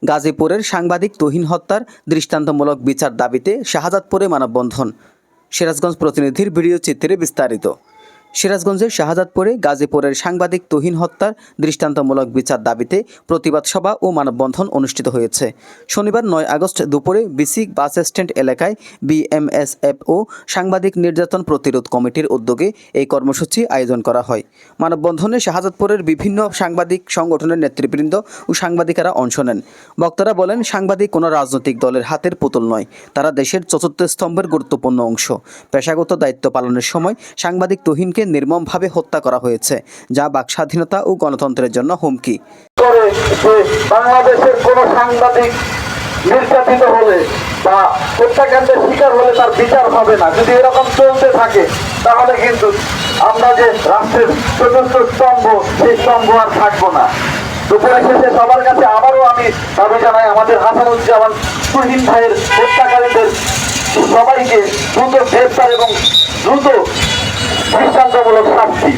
গাজীপুরের সাংবাদিক তুহিন হত্যার দৃষ্টান্তমূলক বিচার দাবিতে শাহজাদপুরে মানববন্ধন। সিরাজগঞ্জ প্রতিনিধির ভিডিও চিত্রে বিস্তারিত। সিরাজগঞ্জের শাহজাদপুরে গাজীপুরের সাংবাদিক তুহিন হত্যার দৃষ্টান্তমূলক বিচার দাবিতে প্রতিবাদ সভা ও মানববন্ধন অনুষ্ঠিত হয়েছে। শনিবার ৯ আগস্ট দুপুরে বিসি বাস স্ট্যান্ড এলাকায় বিএমএসএফ ও সাংবাদিক নির্যাতন প্রতিরোধ কমিটির উদ্যোগে এই কর্মসূচি আয়োজন করা হয়। মানববন্ধনে শাহজাদপুরের বিভিন্ন সাংবাদিক সংগঠনের নেতৃবৃন্দ ও সাংবাদিকেরা অংশ নেন। বক্তারা বলেন, সাংবাদিক কোনো রাজনৈতিক দলের হাতের পুতুল নয়, তারা দেশের চতুর্থ স্তম্ভের গুরুত্বপূর্ণ অংশ। পেশাগত দায়িত্ব পালনের সময় সাংবাদিক তুহিনকে নির্মমভাবে হত্যা করা হয়েছে, যা বাকস্বাধীনতা ও গণতন্ত্রের জন্য হুমকি। বাংলাদেশের কোন সাংবাদিক নির্যাতিত হলে বা হত্যাকাণ্ডের শিকার হলে তার বিচার হবে না। যদি এরকম চলতে থাকে তাহলে কিন্তু আমরা যে রাষ্ট্রের চতুর্থ স্তম্ভ, সেই স্তম্ভ আর থাকবো না। দুপুরে শেষে সবার কাছে আবারও আমি দাবি জানাই, আমাদের হাসানুজ্জামান তুহিন ভাইয়ের হত্যাকারীদের সবাইকে দ্রুত গ্রেফতার এবং দ্রুত দৃষ্টান্তমূলক শাস্তি।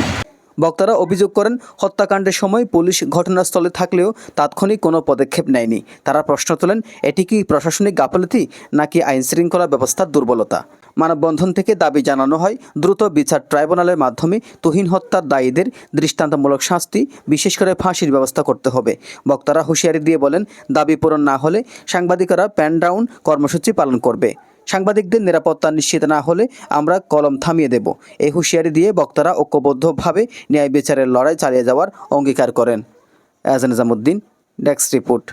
বক্তারা অভিযোগ করেন, হত্যাকাণ্ডের সময় পুলিশ ঘটনাস্থলে থাকলেও তাৎক্ষণিক কোনো পদক্ষেপ নেয়নি। তারা প্রশ্ন তোলেন, এটি কি প্রশাসনিক গাফিলতি নাকি আইনশৃঙ্খলা ব্যবস্থার দুর্বলতা? মানববন্ধন থেকে দাবি জানানো হয়, দ্রুত বিচার ট্রাইব্যুনালের মাধ্যমে তুহিন হত্যার দায়ীদের দৃষ্টান্তমূলক শাস্তি, বিশেষ করে ফাঁসির ব্যবস্থা করতে হবে। বক্তারা হুঁশিয়ারি দিয়ে বলেন, দাবি পূরণ না হলে সাংবাদিকেরা প্যান ডাউন কর্মসূচি পালন করবে। সাংবাদিকদের নিরাপত্তা নিশ্চিত না হলে আমরা কলম থামিয়ে দেব। এই হুঁশিয়ারি দিয়ে বক্তারা ঐক্যবদ্ধভাবে ন্যায় বিচারের লড়াই চালিয়ে যাওয়ার অঙ্গীকার করেন। এজান নিজামুদ্দিন, ডেস্ক রিপোর্ট।